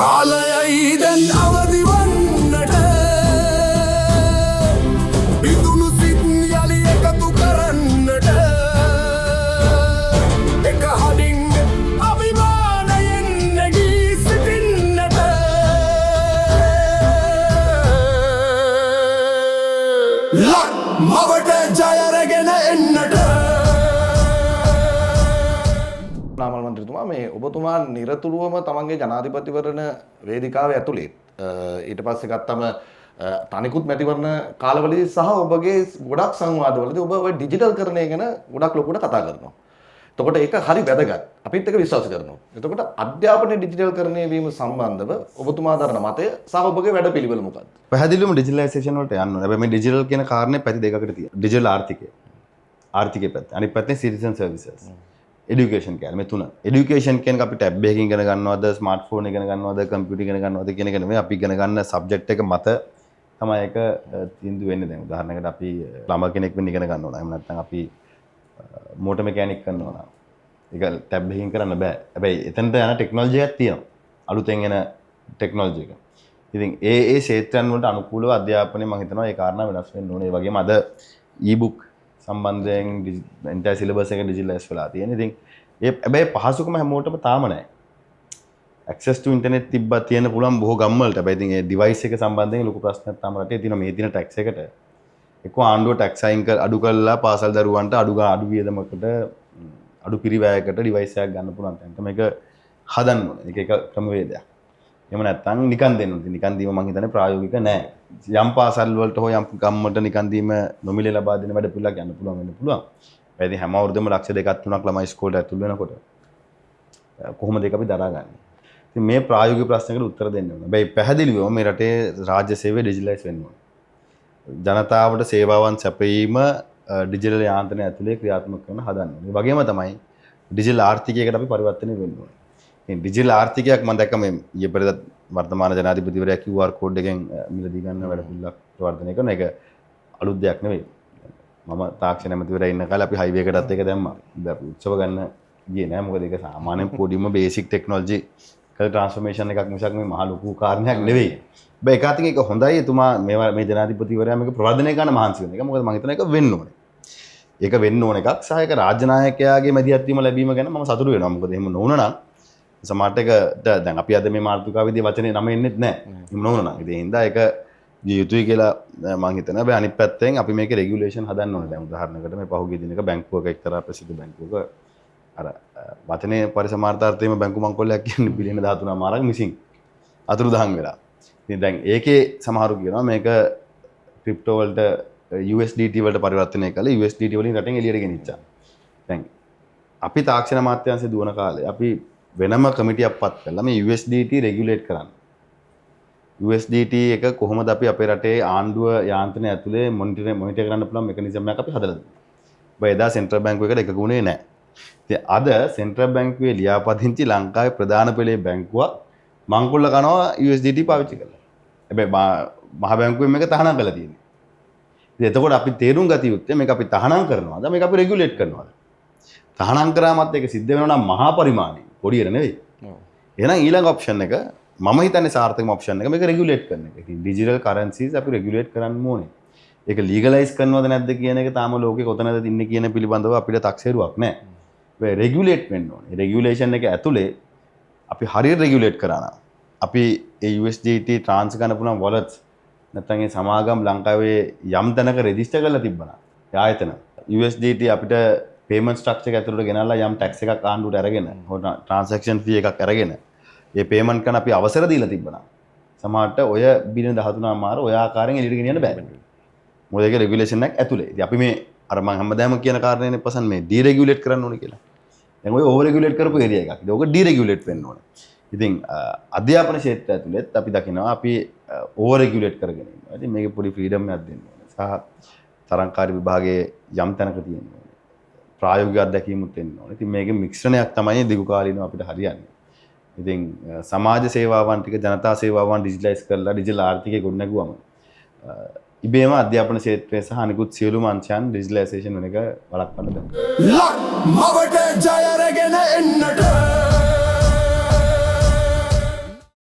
කාලයයි දැන් අවදි වන්නට ඉදුණු සිත් යලි එකතු කරන්නට එක හදින් අභිමානයෙන් නැගී සිටින්නට ලක් මවට ජය රැගෙන එන්නට නාමල් මන්ත්‍රීතුමා මේ ඔබතුමා නිරතුරුවම තමන්ගේ ජනාධිපතිවරණ වේදිකාවේ ඇතුළේ ඊට පස්සේ ගත්තම තනිකුත් මැතිවරණ කාලවලදී සහ ඔබගේ ගොඩක් සංවාදවලදී ඔබ ඔය ඩිජිටල් කරණය ගැන ගොඩක් ලොකුට කතා කරනවා. එතකොට ඒක හරි වැදගත්. අපිත් ඒක විශ්වාස කරනවා. එතකොට අධ්‍යාපනයේ ඩිජිටල් කරණය වීම සම්බන්ධව ඔබතුමා දරන මතය සහ ඔබගේ වැඩපිළිවෙල මොකක්ද? පැහැදිලිවම ඩිජිටලයිසේෂන් වලට යන්න ඕනේ. හැබැයි මේ ඩිජිටල් කියන කාරණේ පැති දෙකකට තියෙනවා. ඩිජිටල් ආර්ථිකයේ පැත්ත. අනිත් පැත්තේ සිටිසන් සර්විසස්. එඩියුකේෂන් කියන්නේ මේ තුන. එඩියුකේෂන් කියන්නේ අපි ටැබ් එකකින් ඉගෙන ගන්නවද, ස්මාර්ට්ෆෝන් එක ඉගෙන ගන්නවද, කම්පියුටර් ඉගෙන ගන්නවද කියන එක නෙමෙයි. අපි ඉගෙන ගන්න සබ්ජෙක්ට් එක මත තමයි ඒක තීන්දුව වෙන්නේ. දැන් උදාහරණයකට අපි ළම කෙනෙක් වෙන්න ඉගෙන ගන්න ඕන. එහෙම නැත්නම් අපි මෝටර් මෙකැනික් කරනවා නම් ඒක ටැබ් එකකින් කරන්න බෑ. හැබැයි එතනට යන ටෙක්නොලොජි එකක් තියෙනවා. අලුතෙන් එන ටෙක්නොලොජි එක. ඉතින් ඒ ක්ෂේත්‍රයන් වලට අනුකූලව අධ්‍යාපනය මම හිතනවා ඒ කාරණා වෙනස් වෙන්න ඕනේ. ඒ වගේම අද ඊබුක් සම්බන්ධයෙන් එන්ටයර් සිලබස් එක ඩිජිටලයිස් වෙලා තියෙනවා. ඉතින් ඒ හැබැයි පහසුකම හැමෝටම තාම නැහැ. ඇක්සස් ටු ඉන්ටර්නෙට් තිබ්බා තියෙන පුළුවන් බොහෝ ගම් වලට. හැබැයි ඉතින් ඒ ඩිවයිස් එක සම්බන්ධයෙන් ලොකු ප්‍රශ්නයක් තාම රටේ තියෙනවා. මේ දින ටැක්ස් එකට එක්ක ආණ්ඩුව ටැක්ස් අඩු කරලා පාසල් දරුවන්ට අඩු වියදමකට අඩු පිරිවැයකට ඩිවයිස් එකක් ගන්න පුළුවන් තැනට මේක හදන්න ඕනේ. ඒක එක ක්‍රමවේදයක්. එහෙම නැත්නම් නිකන් දෙන්න ඕනේ. නිකන් දීම මම හිතන්නේ ප්‍රායෝගික නෑ. යම් පාසල් වලට හෝ යම් ගම්මට නිකන් දීම නොමිලේ ලබා දෙන වැඩ පිළිලක් යන්න පුළුවන් වෙන්න පුළුවන්. ඒකදී හැම අවුරුද්දම ලක්ෂ 2-3ක් ළමයි ඉස්කෝලේට ඇතුල් වෙනකොට කොහොමද ඒක අපි දරාගන්නේ? ඉතින් මේ ප්‍රායෝගික ප්‍රශ්නකට උත්තර දෙන්න ඕනේ. හැබැයි පැහැදිලිවම මේ රටේ රාජ්‍ය සේවය ඩිජිටලයිස් වෙන්න ඕනේ. ජනතාවට සේවාවන් සැපයීම ඩිජිටල් යාන්ත්‍රණය ඇතුලේ ක්‍රියාත්මක කරන හදන්න. ඒ වගේම තමයි ඩිජිටල් ආර්ථිකයකට අපි පරිවර්තනය වෙන්න ඕනේ. ඉතින් ඩිජිටල් ආර්ථිකයක් මම දැක්ක මේ ඊයේ පෙරේද වර්තමාන ජනාධිපතිවරයා QR කෝඩ් එකෙන් මිලදී ගන්න වැඩ පිළිවෙලක් ප්‍රවර්ධනය කරන එක අලුත් දෙයක් නෙවෙයි. මම තාක්ෂණ ඇමතිවරයා ඉන්න කාලේ අපි හයිවේ එකටත් ඒක දැම්මා. අපි උත්සව ගන්න ගියේ නෑ මොකද ඒක සාමාන්‍යයෙන් පොඩිම බේසික් ටෙක්නොලොජි කල් ට්‍රාන්ස්ෆෝමේෂන් එකක් මිසක් මේ මහ ලොකු කාරණයක් නෙවෙයි. හැබැයි ඒක අතින් ඒක හොඳයි එතුමා මේ ජනාධිපතිවරයා මේක ප්‍රවර්ධනය කරන්න මහන්සි වෙන එක. මොකද මම හිතනවා ඒක වෙන්න ඕනේ. ඒක වෙන්න ඕන එකක් සහ ඒක රාජ්‍ය නායකයාගේ මැදිහත් වීම ලැබීම ගැන මම සතුටු වෙනවා. මොකද එහෙම නොවුන නම් සමහරට ඒක දැන් අපි අද මේ මාතෘකාවේදී වචනේ නම එන්නෙත් නැහැ. එහෙම නොවුන නම්. ඒ හින්දා ඒක ගිය යුතුයි කියලා මම හිතනවා. හැබැයි අනිත් පැත්තෙන් අපි මේකේ රෙගියුලේෂන් හදන්න ඕනේ. දැන් උදාහරණයකට මේ පහුගිය දිනක බැංකුවක එක්තරා ප්‍රසිද්ධ බැංකුවක අර වචනේ පරිසමාර්ථාර්ථයේම බැංකු මංකොල්ලයක් කියන්නේ බිලියන 13 මාරක් මිසින් අතුරුදහන් වෙලා. ඉතින් දැන් ඒකේ සමහරු කියනවා මේක ක්‍රිප්ටෝ වලට USDT වලට පරිවර්තනය කළා. USDT වලින් රටෙන් එළියට ගෙනිච්චා. දැන් අපි තාක්ෂණ අමාත්‍යාංශයේ දුවන කාලේ අපි වෙනම කමිටියක් පත් කළා මේ USDT රෙගියුලේට් කරන්න. USDT එක කොහොමද අපි අපේ රටේ ආණ්ඩුව යාන්ත්‍රණය ඇතුලේ මොනිටර් කරන්න පුළුවන් මෙකනිසම් එකක් අපි හදලා දුන්නා. ඔබ එදා සෙන්ට්‍රල් බැංකුවකට එක ගුණේ නැහැ. ඉතින් අද සෙන්ට්‍රල් බැංකුවේ ලියාපදිංචි ලංකාවේ ප්‍රධාන පෙළේ බැංකුවක් මංකොල්ල කනවා USDT පාවිච්චි කරලා. හැබැයි මහ බැංකුවෙන් මේක තහනම් කරලා තියෙනවා. එතකොට අපි තේරුම් ගත යුත්තේ මේක අපි තහනම් කරනවාද මේක අපි රෙගියුලේට් කරනවාද? තහනම් කරාමත් ඒක සිද්ධ වෙනවා නම් මහා පරිමාණයෙන් පොඩියට නෙවෙයි. එහෙනම් ඊළඟ ඔප්ෂන් එක මම හිතන්නේ සාර්ථකම ඔප්ෂන් එක මේක රෙගියුලේට් කරන එක. ඉතින් ඩිජිටල් කරන්සිස් අපි රෙගියුලේට් කරන්න ඕනේ. ඒක ලීගලයිස් කරනවද නැද්ද කියන එක තාම ලෝකේ කොතනද ඉන්නේ කියන පිළිබඳව අපිට තක්සේරුවක් නැහැ. ඒ රෙගියුලේට් වෙන්න ඕනේ. රෙගියුලේෂන් එක ඇතුලේ අපි හරියට රෙගියුලේට් කරා නම් අපි ඒ USDT ට්‍රාන්ස් කරන්න පුළුවන් වොලට්ස් නැත්නම් ඒ සමාගම් ලංකාවේ යම් තැනක රෙජිස්ටර් කරලා තිබ්බනම් ඒ ආයතන USDT අපිට පේමන්ට් ස්ට්‍රක්චර් එක ඇතුළට ගෙනල්ලා යම් ටැක්ස් එකක් ආණ්ඩුවට අරගෙන ට්‍රාන්සැක්ෂන් ෆී එකක් අරගෙන ඒ පේමන්ට් කරන අපි අවසර දීලා තිබ්බනම් සමහරට ඔය බිලියන 13 මාර ඔය ආකාරයෙන් එළියට ගෙනියන්න බෑ. මොකද ඒක රෙගියුලේෂන් එකක් ඇතුලේ. ඉතින් අපි මේ අර මම හැමදාම කියන කාරණේනේ පසන් මේ ඩිරෙගියුලේට් කරන්න ඕනේ කියලා. දැන් ඔය ඕවර් රෙගියුලේට් කරපු ඒරියා එකක්. ඒක ඩිරෙගියුලේට් වෙන්න ඕනේ. ඉතින් අධ්‍යාපන ක්ෂේත්‍රය ඇතුළෙත් අපි දකිනවා අපි ඕවර් රෙගියුලේට් කරගෙන ඉන්නවා. ඉතින් මේකේ පොඩි ෆ්‍රීඩම් එකක් දෙන්න ඕනේ. සහ තරංකාරී විභාගයේ යම් තැනක තියෙන්න ඕනේ. ප්‍රායෝගික අත්දැකීමුත් එන්න ඕනේ. ඉතින් මේකේ මිශ්‍රණයක් තමයි දිගු කාලීනව අපිට හරියන්නේ. ඉතින් සමාජ සේවාවන් ටික ජනතා සේවාවන් ඩිජිටලයිස් කරලා ඩිජිටල් ආර්ථිකය ගොඩනගුවම ඉබේම අධ්‍යාපන ක්ෂේත්‍රය සහ අනිකුත් සියලුම අංශයන් ඩිජිටලයිසේෂන් වෙන එක වළක්වන්න බෑ. මවට ජය රැගෙන එන්නට